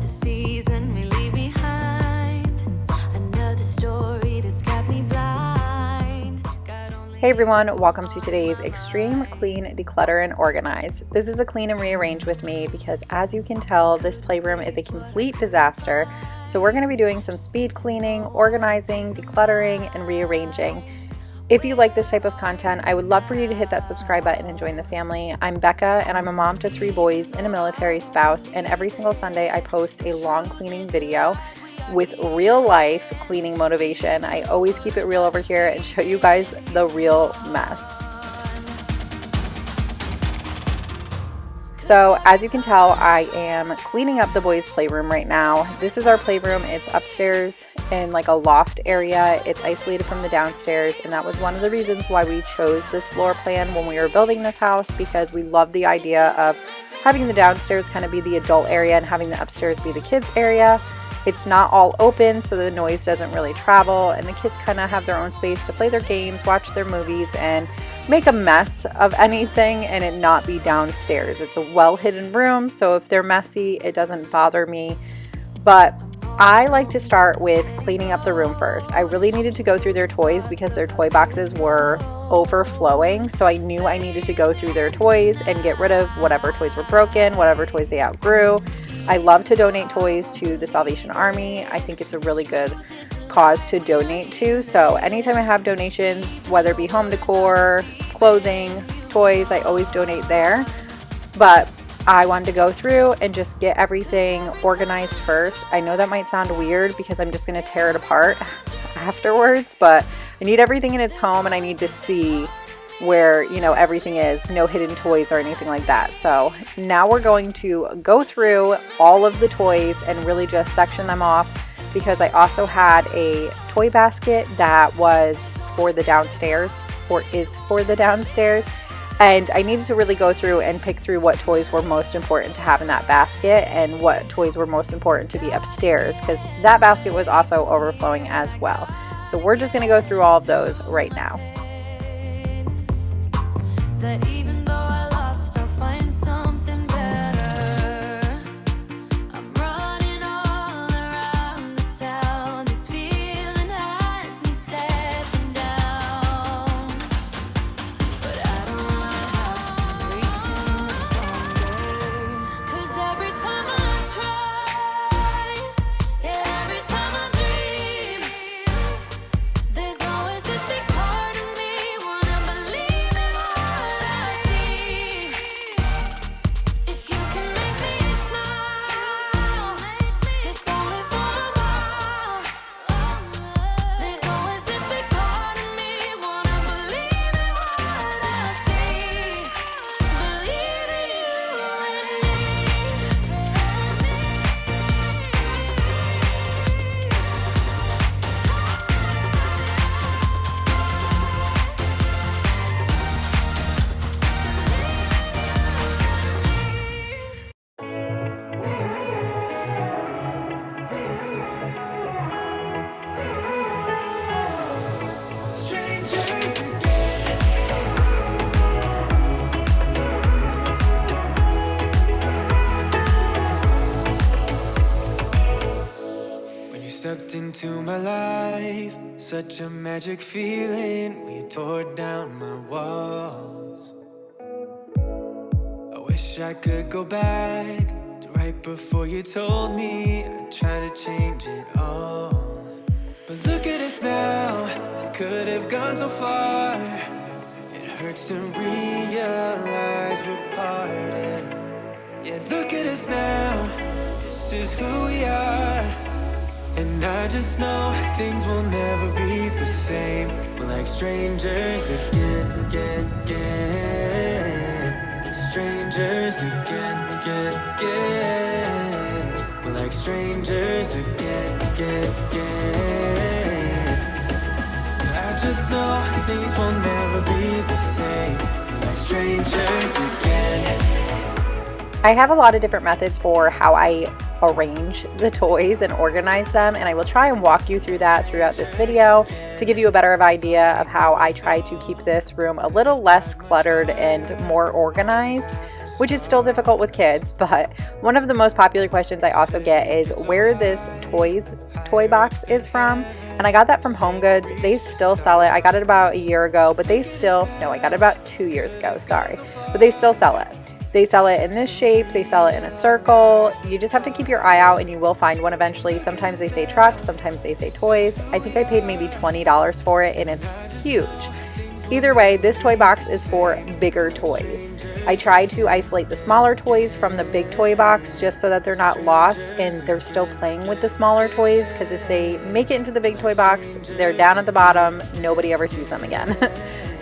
Another season we leave behind. Another story that's got me blind. Hey everyone, welcome to today's Extreme Clean, Declutter, and Organize. This is a clean and rearrange with me because as you can tell, this playroom is a complete disaster. So we're going to be doing some speed cleaning, organizing, decluttering, and rearranging. If you like this type of content, I would love for you to hit that subscribe button and join the family. I'm Becca and I'm a mom to 3 boys and a military spouse, and every single Sunday I post a long cleaning video with real life cleaning motivation. I always keep it real over here and show you guys the real mess. So as you can tell, I am cleaning up the boys' playroom right now. This is our playroom. It's upstairs in like a loft area. It's isolated from the downstairs, and that was one of the reasons why we chose this floor plan when we were building this house, because we love the idea of having the downstairs kind of be the adult area and having the upstairs be the kids area. It's not all open, so the noise doesn't really travel, and the kids kind of have their own space to play their games, watch their movies, and make a mess of anything and it not be downstairs. It's a well-hidden room, so if they're messy, it doesn't bother me. But I like to start with cleaning up the room first. I really needed to go through their toys because their toy boxes were overflowing, so I knew I needed to go through their toys and get rid of whatever toys were broken, whatever toys they outgrew. I love to donate toys to the Salvation Army. I think it's a really good cause to donate to. So anytime I have donations, whether it be home decor, clothing, toys, I always donate there. But I wanted to go through and just get everything organized first. I know that might sound weird because I'm just going to tear it apart afterwards, but I need everything in its home and I need to see where, you know, everything is, no hidden toys or anything like that. So now we're going to go through all of the toys and really just section them off, because I also had a toy basket that was for the downstairs, or is for the downstairs, and I needed to really go through and pick through what toys were most important to have in that basket and what toys were most important to be upstairs, because that basket was also overflowing as well. So we're just going to go through all of those right now. That even though I lost, I'll find something better. I'm running all around this town. This feeling has me stepping down. But I don't wanna have to breathe too much longer. 'Cause every time I try, yeah, every time I dream, there's always this big part of me wanna believe in what I see. If you can make me smile, if only for a while. There's always this big part of me wanna believe in what I see. Believe in you and me. Strangers again. When you stepped into my life, such a magic feeling when you tore down my walls. I wish I could go back to right before you told me I'd try to change it all. But look at us now, we could have gone so far. It hurts to realize we're parted. Yeah, look at us now, this is who we are. And I just know things will never be the same. We're like strangers again, again, again. Strangers again, again, again. We're like strangers again, again, again. I just know things will never be the same. We're like strangers again. I have a lot of different methods for how I arrange the toys and organize them, and I will try and walk you through that throughout this video to give you a better idea of how I try to keep this room a little less cluttered and more organized, which is still difficult with kids. But one of the most popular questions I also get is where this toy box is from, and I got that from Home Goods. They still sell it. I got it about a year ago, but I got it about 2 years ago, sorry, but they still sell it. They sell it in this shape, they sell it in a circle. You just have to keep your eye out and you will find one eventually. Sometimes they say trucks, sometimes they say toys. I think I paid maybe $20 for it and it's huge. Either way, this toy box is for bigger toys. I try to isolate the smaller toys from the big toy box just so that they're not lost and they're still playing with the smaller toys, because if they make it into the big toy box, they're down at the bottom, nobody ever sees them again.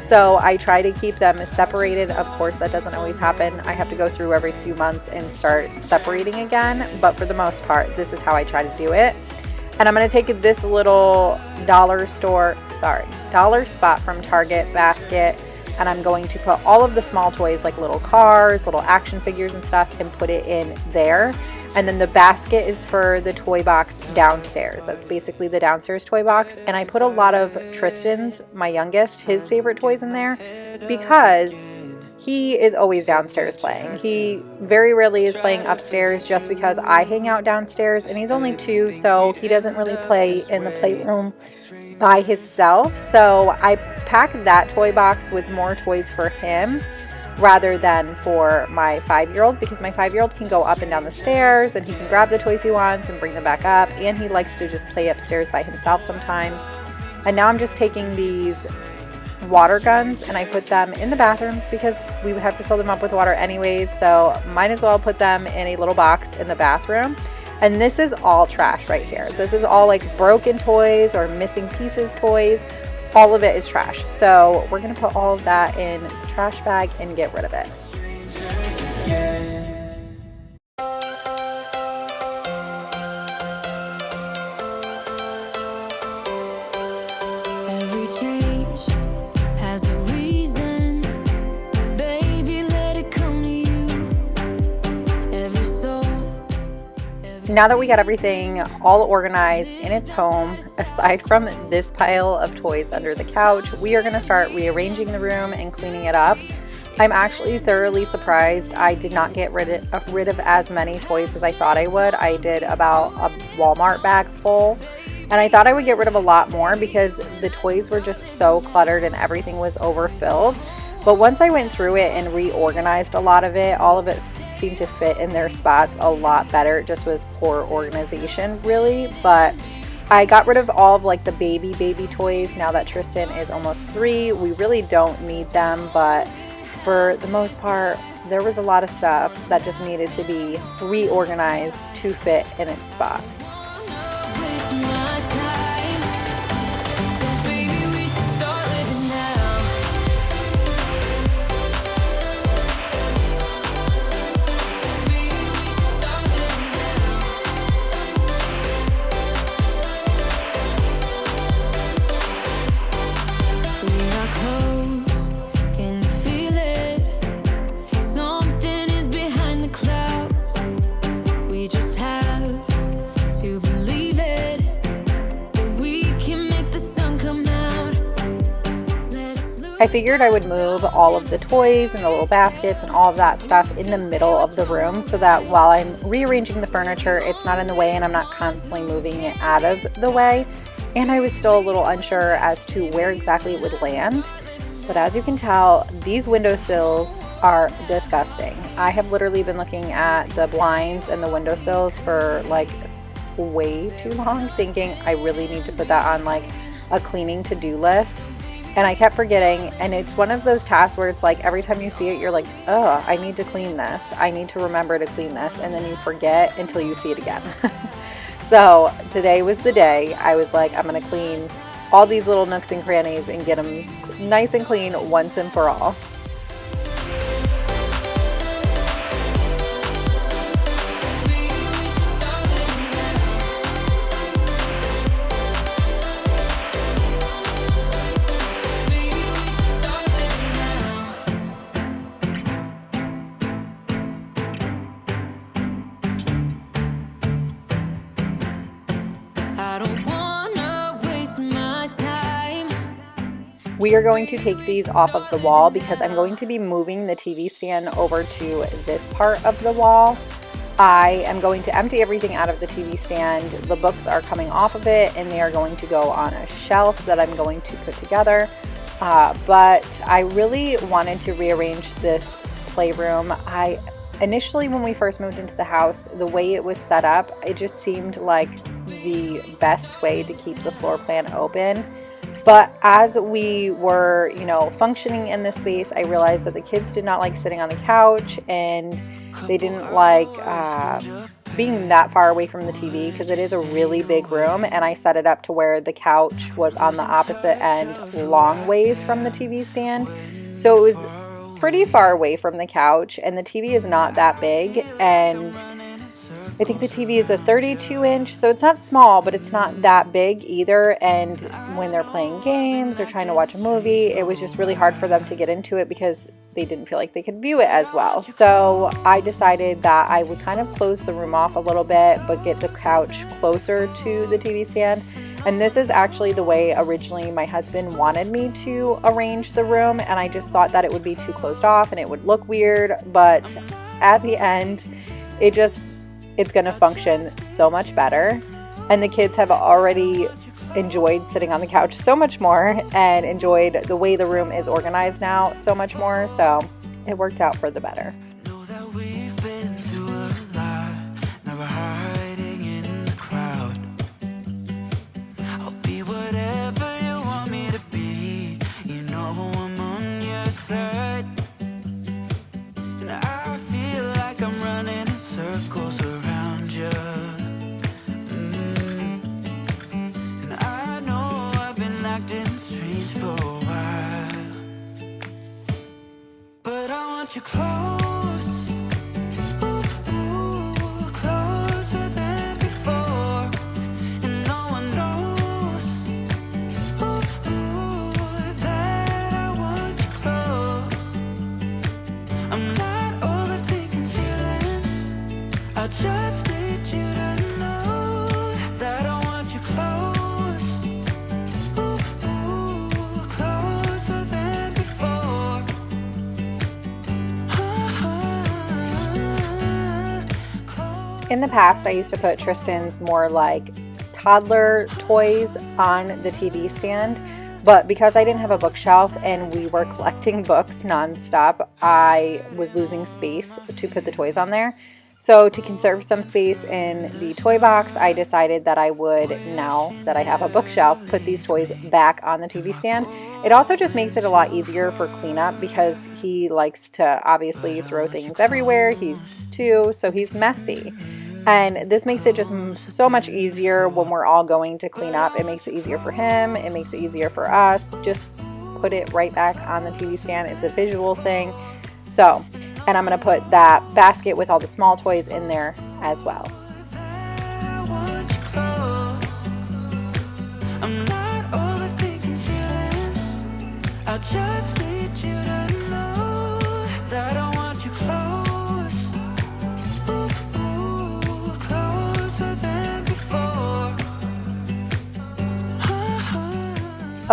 So I try to keep them separated. Of course, that doesn't always happen. I have to go through every few months and start separating again. But for the most part, this is how I try to do it. And I'm going to take this little dollar spot from Target basket. And I'm going to put all of the small toys like little cars, little action figures and stuff and put it in there. And then the basket is for the toy box downstairs. That's basically the downstairs toy box. And I put a lot of Tristan's, my youngest, his favorite toys in there because he is always downstairs playing. He very rarely is playing upstairs just because I hang out downstairs and he's only 2, so he doesn't really play in the playroom by himself. So I packed that toy box with more toys for him rather than for my 5-year-old, because my 5-year-old can go up and down the stairs and he can grab the toys he wants and bring them back up, and he likes to just play upstairs by himself sometimes. And now I'm just taking these water guns and I put them in the bathroom because we would have to fill them up with water anyways, so might as well put them in a little box in the bathroom. And this is all trash right here. This is all like broken toys or missing pieces toys. All of it is trash. So we're gonna put all of that in the trash bag and get rid of it. Every change has a reason. Baby, let it come to you. Every soul. Now that we got everything all organized in its home, aside from this pile of toys under the couch, we are going to start rearranging the room and cleaning it up. I'm actually thoroughly surprised I did not get rid of as many toys as I thought I would. I did about a Walmart bag full, and I thought I would get rid of a lot more because the toys were just so cluttered and everything was overfilled. But once I went through it and reorganized a lot of it, all of it seemed to fit in their spots a lot better. It just was poor organization, really. But I got rid of all of like the baby toys. Now that Tristan is almost 3, we really don't need them. But for the most part, there was a lot of stuff that just needed to be reorganized to fit in its spot. I figured I would move all of the toys and the little baskets and all of that stuff in the middle of the room so that while I'm rearranging the furniture, it's not in the way and I'm not constantly moving it out of the way. And I was still a little unsure as to where exactly it would land. But as you can tell, these windowsills are disgusting. I have literally been looking at the blinds and the windowsills for like way too long, thinking I really need to put that on like a cleaning to-do list. And I kept forgetting, and it's one of those tasks where it's like every time you see it, you're like, oh, I need to clean this. I need to remember to clean this. And then you forget until you see it again. So today was the day. I was like, I'm going to clean all these little nooks and crannies and get them nice and clean once and for all. We are going to take these off of the wall because I'm going to be moving the TV stand over to this part of the wall. I am going to empty everything out of the TV stand. The books are coming off of it and they are going to go on a shelf that I'm going to put together. But I really wanted to rearrange this playroom. Initially, when we first moved into the house, the way it was set up, it just seemed like the best way to keep the floor plan open. But as we were, functioning in this space, I realized that the kids did not like sitting on the couch and they didn't like being that far away from the TV because it is a really big room, and I set it up to where the couch was on the opposite end, long ways from the TV stand. So it was pretty far away from the couch, and the TV is not that big, and I think the TV is a 32-inch, so it's not small, but it's not that big either. And when they're playing games or trying to watch a movie, it was just really hard for them to get into it because they didn't feel like they could view it as well. So I decided that I would kind of close the room off a little bit, but get the couch closer to the TV stand. And this is actually the way originally my husband wanted me to arrange the room, and I just thought that it would be too closed off and it would look weird. But at the end, it's going to function so much better, and the kids have already enjoyed sitting on the couch so much more and enjoyed the way the room is organized now so much more, so it worked out for the better. You close, closer than before, and no one knows that I want you close. I'm not overthinking feelings, I just need you to know that I want you close. Closer than before. In the past, I used to put Tristan's more like toddler toys on the TV stand, but because I didn't have a bookshelf and we were collecting books nonstop, I was losing space to put the toys on there. So to conserve some space in the toy box, I decided that I would, now that I have a bookshelf, put these toys back on the TV stand. It also just makes it a lot easier for cleanup because he likes to obviously throw things everywhere. He's 2, so he's messy. And this makes it just so much easier when we're all going to clean up. It makes it easier for him. It makes it easier for us. Just put it right back on the TV stand. It's a visual thing. So, and I'm going to put that basket with all the small toys in there as well. I just need you to know that I want you close, closer than before.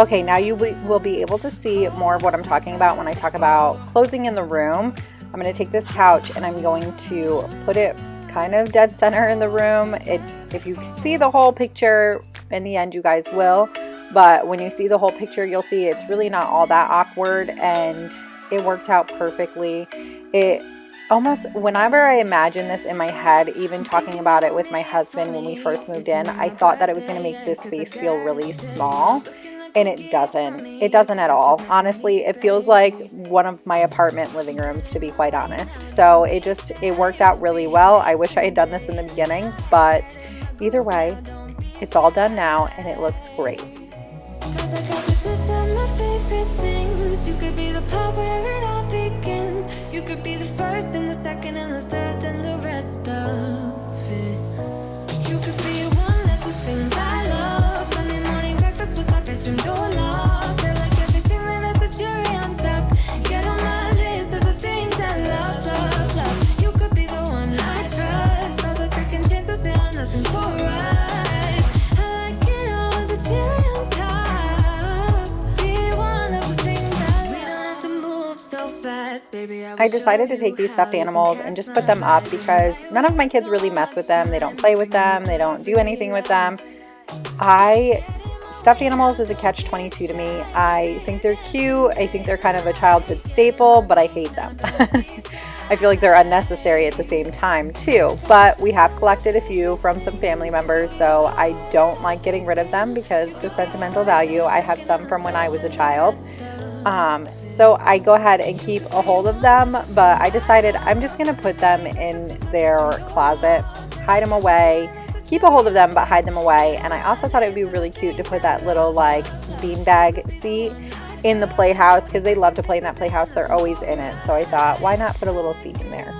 Okay, now you will be able to see more of what I'm talking about when I talk about closing in the room. I'm going to take this couch and I'm going to put it kind of dead center in the room. If you can see the whole picture, in the end you guys will. But when you see the whole picture, you'll see it's really not all that awkward, and it worked out perfectly. It almost, whenever I imagine this in my head, even talking about it with my husband when we first moved in, I thought that it was going to make this space feel really small, and it doesn't. It doesn't at all. Honestly, it feels like one of my apartment living rooms, to be quite honest. So it worked out really well. I wish I had done this in the beginning, but either way, it's all done now, and it looks great. 'Cause I got this list of my favorite things. You could be the part where it all begins. You could be the first and the second and the third and the rest of it. You could be one left with things I love. Sunday morning breakfast with my bedroom door locked. I like everything that has a cherry on top. Get on my list of the things I love, love, love. You could be the one I trust. All the second chances, they are nothing for us. I like it all with the cherry on top. Be one of I decided to take these stuffed animals and just put them up because none of my kids really mess with them. They don't play with them. They don't do anything with them. Stuffed animals is a catch-22 to me. I think they're cute. I think they're kind of a childhood staple, but I hate them. I feel like they're unnecessary at the same time too, but we have collected a few from some family members, so I don't like getting rid of them because the sentimental value. I have some from when I was a child. So I go ahead and keep a hold of them, but I decided I'm just going to put them in their closet, hide them away, keep a hold of them, but hide them away. And I also thought it would be really cute to put that little like beanbag seat in the playhouse because they love to play in that playhouse. They're always in it. So I thought, why not put a little seat in there?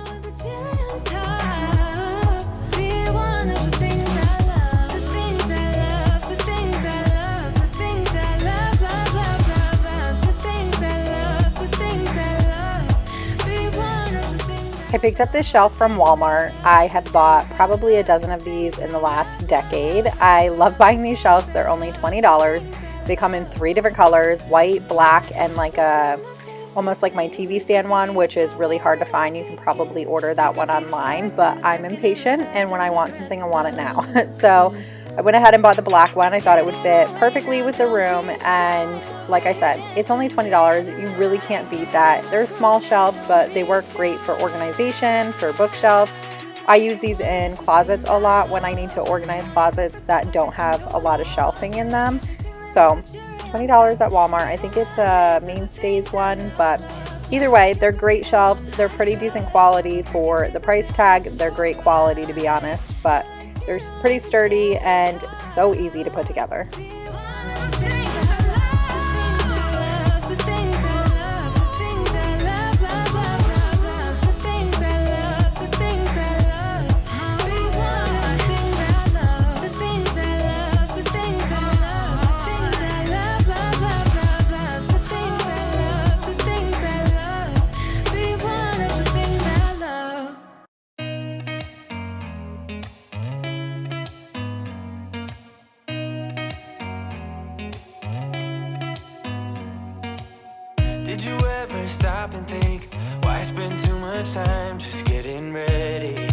I picked up this shelf from Walmart. I have bought probably a dozen of these in the last decade. I love buying these shelves. They're only $20. They come in 3 different colors, white, black, and like almost like my TV stand one, which is really hard to find. You can probably order that one online, but I'm impatient, and when I want something, I want it now. So I went ahead and bought the black one. I thought it would fit perfectly with the room, and like I said, it's only $20. You really can't beat that. They're small shelves, but they work great for organization, for bookshelves. I use these in closets a lot when I need to organize closets that don't have a lot of shelving in them. So $20 at Walmart. I think it's a Mainstays one, but either way, they're great shelves. They're pretty decent quality for the price tag. They're great quality, to be honest, but they're pretty sturdy and so easy to put together. Did you ever stop and think, why spend too much time just getting ready?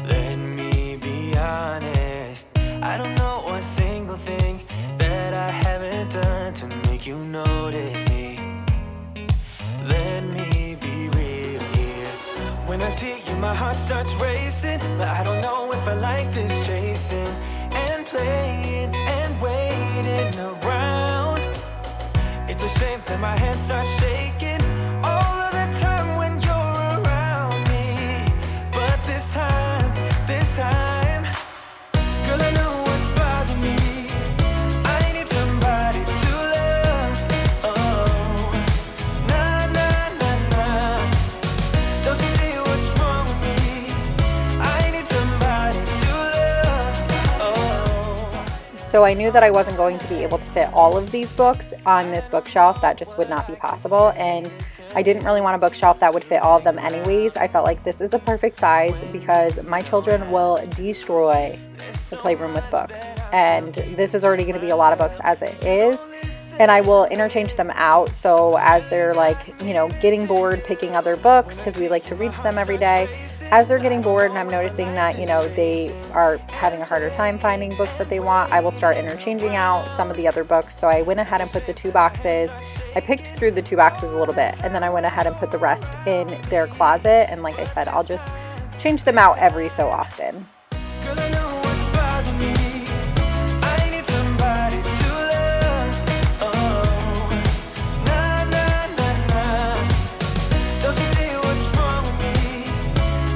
Let me be honest, I don't know a single thing that I haven't done to make you notice me. Let me be real here. When I see you, my heart starts racing, but I don't know if I like this chasing and playing and waiting around. It's a shame that my hands start shaking all of the time when you're around me. But this time, girl, I know what's bothering me. I need somebody to love. Oh, nah, nah, nah, nah. Don't you see what's wrong with me? I need somebody to love. Oh. So I knew that I wasn't going to be able to fit all of these books on this bookshelf. That just would not be possible, and I didn't really want a bookshelf that would fit all of them anyways. I felt like this is a perfect size because my children will destroy the playroom with books, and this is already going to be a lot of books as it is, and I will interchange them out. So as they're like, you know, getting bored picking other books, because we like to read to them every day, as they're getting bored and I'm noticing that, you know, they are having a harder time finding books that they want, I will start interchanging out some of the other books. So I went ahead and put the 2 boxes. I picked through the 2 boxes a little bit, and then I went ahead and put the rest in their closet. And like I said, I'll just change them out every so often. Girl, I know what's bothering me. I need somebody to love. Oh, nah, nah, nah, nah. Don't you see what's wrong with me?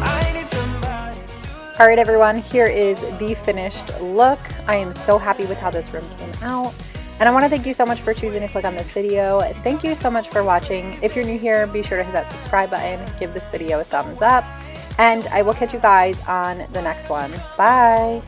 I need somebody to love. All right, everyone, here is the finished look. I am so happy with how this room came out. And I want to thank you so much for choosing to click on this video. Thank you so much for watching. If you're new here, be sure to hit that subscribe button, give this video a thumbs up, and I will catch you guys on the next one. Bye.